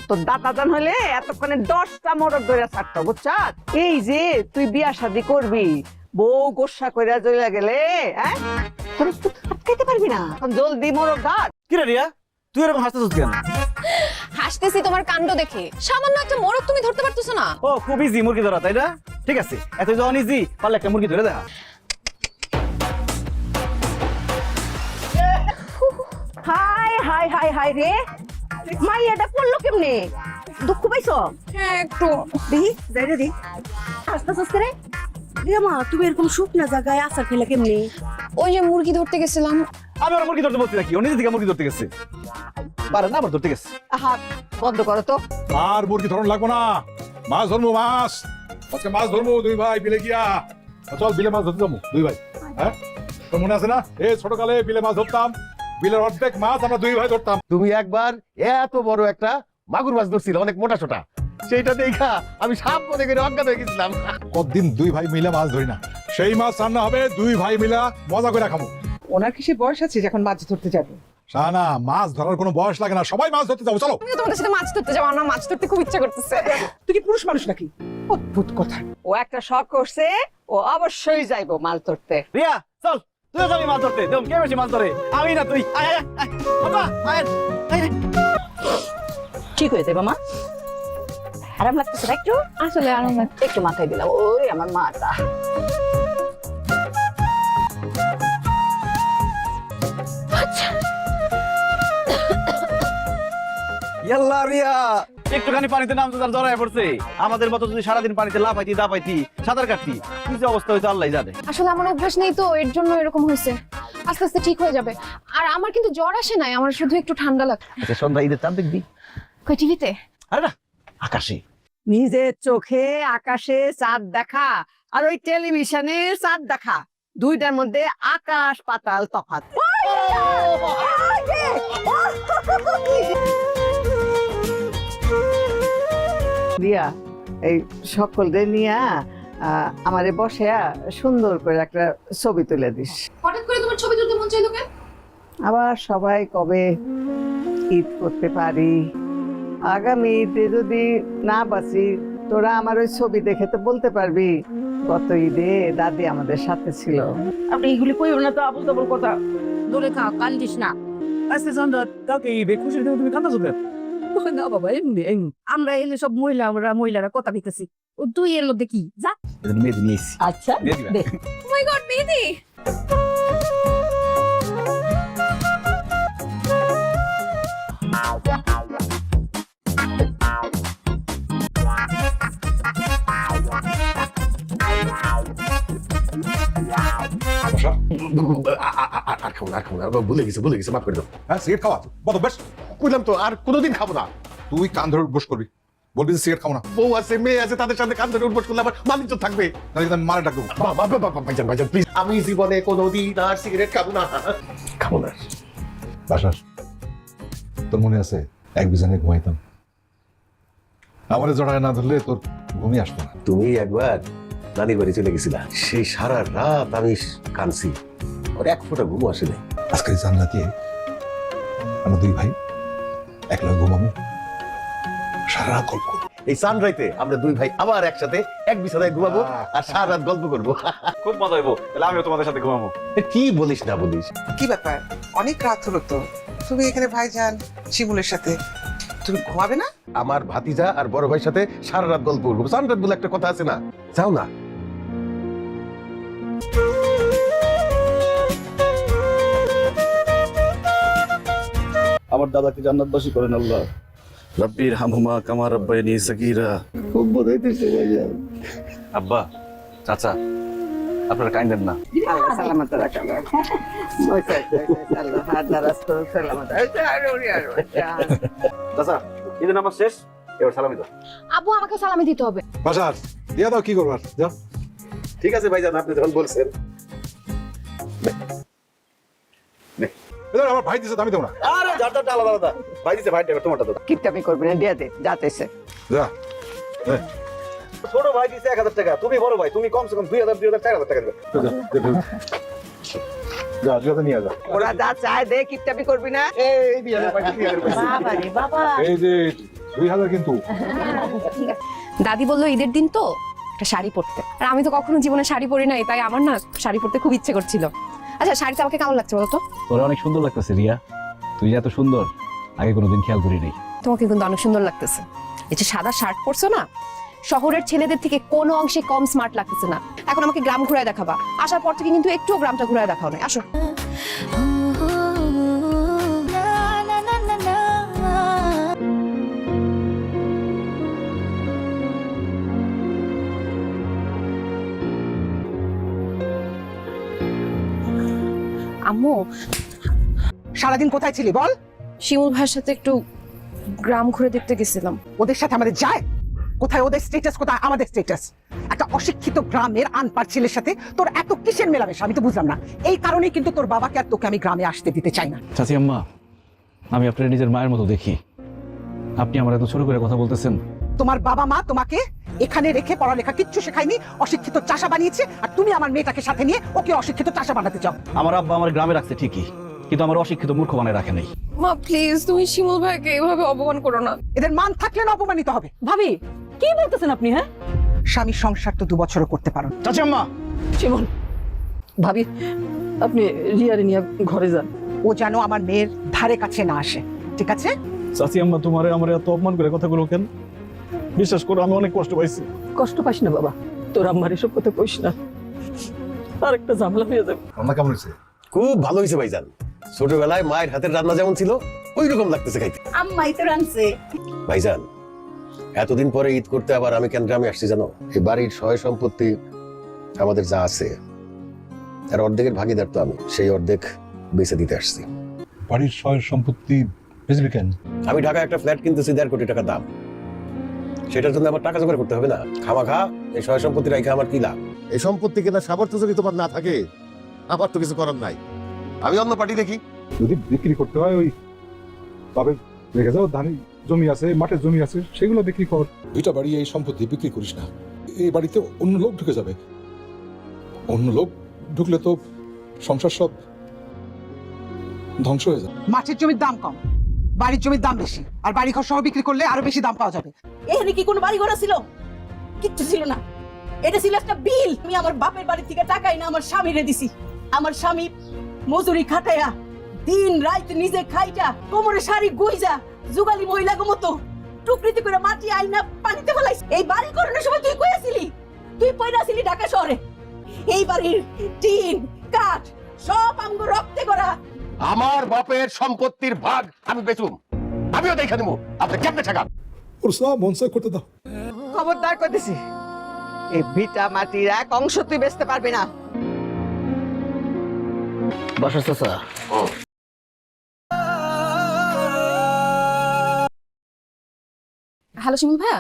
তোর দাদা জান হলে এতক্ষণে 10টা মোটর ধরে ছাড়তো, বুঝছ? এই যে তুই বিয়া শাদি করবি, বউ গোসা কইরা চলে গেলে তোর আটকাইতে পারবি না। এখন জলদি মোটর ধর। কি রে রিয়া, তুই এরকম হাসতেছিস কেন? হাসতেছি তোমার কাণ্ড দেখে। সামান্য একটা মোরগ তুমি ধরতে পারতেছো না? ও খুব ইজি মুরগি ধরা, তাই না? ঠিক আছে, এত যখন ইজি পারলে একটা মুরগি ধরে দেখা। হাই হাই হাই হাই রে, মাইয়াটা পড়লো কেমনে? দুঃখ পাইছো? হ্যাঁ একটু। দেখি যাই রে, আস্তে আস্তে রে। মা তুমি এরকম শুকনা জায়গায় আসার খেলে কেমনে? ওই যে মুরগি ধরতে গেছিলাম। আমি ওরা মুরগি ধরতে বলছি নাকি? ও নিজে থেকে মুরগি ধরতে গেছে। পারে না আবার ধরতে গেছে। আহা বন্ধ করো তো। আর মুরগি ধরন লাগবো না, মাছ ধরবো, মাছ আজকে মাছ ধরবো দুই ভাই বিলে গিয়া। চল বিলে মাছ ধরতে যাবো দুই ভাই। হ্যাঁ তোর মনে আছে না, এই ছোটকালে বিলে মাছ ধরতাম, বিলের অর্ধেক মাছ আমরা দুই ভাই ধরতাম। তুমি একবার এত বড় একটা মাগুর মাছ ধরছিল, অনেক মোটা ছোটা, সেইটা দেখা আমি সাপ মনে করে অজ্ঞান হয়ে গেছিলাম। কতদিন দুই ভাই মিলে মাছ ধরি না, সেই মাছ রান্না হবে দুই ভাই মিলা মজা করে খাবো। ওনার কি সে বয়স আছে যখন মাছ ধরতে যাবে? শাহানা, মাছ ধরার কোনো বয়স লাগে না, সবাই মাছ ধরতে যাবো, চলো। আমিও তোমাদের সাথে মাছ ধরতে যাবো, আমার মাছ ধরতে খুব ইচ্ছা করতেছে। তুই কি পুরুষ মানুষ নাকি? অদ্ভুত কথা। ও একটা শখ করছে, ও অবশ্যই যাইবো মাছ ধরতে। রিয়া চল, তুই যাবি মাছ ধরতে। দেখুন কে বেশি মাছ ধরে, আমি না তুই। আয় আয় আয় বাবা, আয় আয়। ঠিক হয়ে যাবে মা। আরাম লাগতেছে না একটু? আসলে আর একটু মাথায় দিলাম, ওরে আমার মাথা। ইয়াল্লা রিয়া, একটুখানি পানিতে নামতে তার জড়ায় পড়ছে। আমাদের মতো যদি সারাদিন পানিতে লাফাইতি দাপাইতি সাঁতার কাটতি, কি যে অবস্থা হইতো আল্লাহ জানে। আসলে আমার অভ্যাস নেই তো, এর জন্য এরকম হয়েছে। আস্তে আস্তে ঠিক হয়ে যাবে। আর আমার কিন্তু জ্বর আসে নাই, আমার শুধু একটু ঠান্ডা লাগে। আচ্ছা সন্ধ্যা ঈদের চাঁদ দেখবি? কই টিভিতে? আরে না, আকাশে। নিজের চোখে আকাশে চাঁদ দেখা আর ওই টেলিভিশনে চাঁদ দেখা, দুইটার মধ্যে আকাশ পাতাল তফাৎ। দিয়া এই সকলদের নিয়া আমারে বসে সুন্দর করে একটা ছবি তুলে দিস। হঠাৎ করে তোমার ছবি তুলতে মন চাইলো কেন? আবার সবাই কবে ঈদ করতে পারি, আগামী ঈদে যদি না বাঁচি, তোরা আমার ওই ছবি দেখে তো বলতে পারবি গত ঈদে দাদি আমাদের সাথে ছিল। আপনি এগুলি কইও না তো, আবল তাবল কথা। দূরে থাক, কান্দিস না। আজকে সন্ধ্যা কালকে ঈদে, খুশির দিনে তুমি কান্দাছো কেন? না বাবা, এমনি আমরা এলে সব মহিলারা কথা বলতেছি। ও তুই এর মধ্যে কি যা মেয়েদের নিয়ে এসছি। আচ্ছা দে। ও মাই গড, মেহেদি! আর খাবো না, আর খাবো না, ভুলে গেছি মাফ করে দাও। হ্যাঁ সিগারেট খাওয়া বদ বেশ, কইলাম তো আর কোনোদিন খাবো না। তুই কান ধরে বস করবি, বলবি যে সিগারেট খাবো না। বউ আছে, মেয়ে আছে, তাদের সাথে কান ধরে উঠবস করলে আমার মালিক তো থাকবে। তাহলে কিন্তু আমি মারে ডাকবো। ভাইজান প্লিজ, আমি জীবনে কোনোদিন আর সিগারেট খাবো না, খাবো না। বাসার তোর মনে আছে এক বিছানায় ঘুমাইতাম, আমার জড়ায় না ধরলে তোর ঘুমিয়ে আসতো না। তুমি একবার নানির বাড়ি চলে গেছিলা, সেই সারা রাত আমি কাঁদছি, ওর এক ফোঁটা ঘুমও আসে নাই। আজকে জান্নাতে আমরা দুই ভাই একলা ঘুমাবো, সারা রাত গল্প করবো। এই সানরাইতে আমরা দুই ভাই আবার একসাথে এক বিছানায় ঘুমাবো আর সারা রাত গল্প করবো। খুব মজা হইব, তাহলে আমিও তোমাদের সাথে ঘুমাবো। কি বলিস না বলিস, কি ব্যাপার, অনেক রাত হলো তো, তুমি এখানে ভাইজান শিমুলের সাথে, তুমি ঘুমাবে না? আমার ভাতিজা আর বড় ভাইয়ের সাথে সারা রাত গল্প করবো। সানরাত বলে একটা কথা আছে না, যাও না। আমার দাদাকে জান্নাতবাসী করেন আল্লাহ। রব্বির হামহুমা কামা রাব্বায়ানি সাগীরা। খুব বোঝাইতেছে ভাইজান। আব্বা, চাচা, আপনারা কাইন্দেন না। আল্লাহ সালামত রাখা। আল্লাহ হাজার সালামত। চাচা, ঈদের নামাজ শেষ, এবার সালামি দাও। আব্বু আমাকে সালামি দিতে হবে। বাসার দিয়ে দাও, কি করবার যাও। ঠিক আছে ভাইজান, আপনি যখন বলছেন। আমার ভাই দিছে, আমি দেবো না। আরে যারটা আলাদা আলাদা। ভাই দিছে, ভাইটা তোমারটা দাও। কিপটামি করবি না, দিয়ে দে যাতেছে। যা ছোট ভাই দিছে 1000 টাকা, তুমি বড় ভাই, তুমি কমসে কম 2000 4000 টাকা দেবে। যা যা নিয়ে যা। ওরা যা চায় দে, কিপটাপি করবি না। এই দিয়ে ভাই বাবা রে বাবা। এই যে 2000 কিন্তু দাদি বললো ঈদের দিন তো একটা শাড়ি পরতে, আর আমি তো কখনো জীবনে শাড়ি পরি নাই, তাই আমার না শাড়ি পরতে খুব ইচ্ছে করছিল। আচ্ছা শাড়িটা আমাকে কেমন লাগছে বলো তো? তোরা অনেক সুন্দর লাগতেছে রিয়া, তুই যে এত সুন্দর আগে কোনোদিন খেয়াল করি নাই। তোমাকে কিন্তু অনেক সুন্দর লাগতেছে। এই যে সাদা শার্ট পরছো না, শহরের ছেলেদের থেকে কোনো অংশে কম স্মার্ট লাগতেছে না। এখন আমাকে গ্রাম ঘুরায় দেখাবা, আসার পর থেকে কিন্তু একটুও গ্রামটা ঘুরায় দেখাও না। আসো। আম্মু, সারাদিন কোথায় ছিলি বল? শিমুল ভাইয়ের সাথে একটু গ্রাম ঘুরে দেখতে গেছিলাম। ওদের সাথে আমাদের যায়? কোথায় ওদের স্ট্যাটাস, কোথায় আমাদের স্ট্যাটাস? একটা অশিক্ষিত গ্রামের আনপাড় ছেলের সাথে তোর এত কিসের মেলামেশা আমি তো বুঝলাম না। এই কারণেই কিন্তু তোর বাবাকে আর তোকে আমি গ্রামে আসতে দিতে চাই না। চাচি আম্মা, আমি আপনার নিজের মায়ের মতো দেখি, আপনি আমার এত ছোট করে কথা বলতেছেন। তোমার বাবা মা তোমাকে এখানে রেখে পড়ালেখা কিচ্ছু শেখায়নি, অশিক্ষিত চাষা বানিয়েছে, আর তুমি আমার মেয়েটাকে সাথে নিয়ে ওকে অশিক্ষিত চাষা বানাতে চাও। আমার আব্বা আমার গ্রামে রাখছে ঠিকই, কিন্তু আমার অশিক্ষিত মূর্খ বানায় রাখে নাই। মা প্লিজ, তুমি শিমুল ভাইকে এভাবে অপমান করো না। এদের মান থাকলে না অপমানিত হবে। ভাবি কি বলতেছেন আপনি? হ্যাঁ স্বামীর সংসার তো 2 বছরও করতে পারো না। চাচি আম্মা, শিমুল, ভাবি আপনি রিয়ারে নিয়ে ঘরে যান। ও যেন আমার মেয়ের ধারে কাছে না আসে, ঠিক আছে? চাচি আম্মা, তোমারে আমার এত অপমান করে কথাগুলো কেন? বিশ্বাস করো আমি অনেক কষ্ট পাইছি। কষ্ট পাস না বাবা, তোর আম্মার এসব কথা কইস না, আর একটা ঝামেলা হয়ে যাবে। রান্না কেমন হয়েছে? খুব ভালো হয়েছে ভাইজান। ছোটবেলায় মায়ের হাতের রান্না যেমন ছিল ওই রকম লাগতেছে খাইতে। আম্মাই তো রাঁধছে। ভাইজান, এতদিন পরে ঈদ করতে আবার আমি কেন গ্রামে আসছি জানো? এই বাড়ির সয় সম্পত্তি আমাদের যা আছে তার অর্ধেকের ভাগিদার তো আমি, সেই অর্ধেক বেচে দিতে আসছি। বাড়ির সয় সম্পত্তি বেচবি কেন? আমি ঢাকায় একটা ফ্ল্যাট কিনতেছি 1.5 কোটি টাকা দাম, সেটার জন্য আমার টাকা জোগাড় করতে হবে না? খামাখা এই সয় সম্পত্তি রাখা আমার কি লাভ? এই সম্পত্তি কেনার সামর্থ্য যদি তোমার না থাকে, আমার তো কিছু করার নাই। আমি অন্য পার্টি দেখি। যদি বিক্রি করতে হয় ওই তবে রেখে যাও, ধানি জমি আছে, মাঠের জমি আছে, সেগুলো বিক্রি কর। দুইটা বাড়ি এই সম্পত্তি বিক্রি করিস না, এই বাড়িতে অন্য লোক ঢুকে যাবে। অন্য লোক ঢুকলে তো সংসার সব ধ্বংস হয়ে যাবে। মাঠের জমির দাম কম, বাড়ির জমির দাম বেশি, আর বাড়ি ঘর সহ বিক্রি করলে আরো বেশি দাম পাওয়া যাবে। এখানে কি কোনো বাড়ি ঘর ছিল? কিচ্ছু ছিল না, এটা ছিল একটা বিল। আমি আমার বাপের বাড়ি থেকে টাকাই না আমার স্বামীরে দিছি। আমার স্বামী মজুরি খাটাইয়া দিন রাত নিজে খাইটা কোমরে শাড়ি গইজা জুগালি মহিলার মতো টুকরিতে করে মাটি আইনা পানিতে ফেলাইছে। এই বাড়ি করানোর সময় তুই কই আছিলি? তুই পয়রা ছিলি ঢাকা শহরে। এই বাড়ির টিন কাঠ সব আমগো রক্তে করা। আমার বাপের সম্পত্তির ভাগ আমি বেচুম, আমিও দেখা দেবো। আপনি কেমনে ঠেকান? ওর সব মনসা করতে দাও। খবরদার করতেছি, এই ভিটা মাটির এক অংশ তুই বেচতে পারবি না। বাসার চাচা, হ্যালো শিমুল ভাইয়া,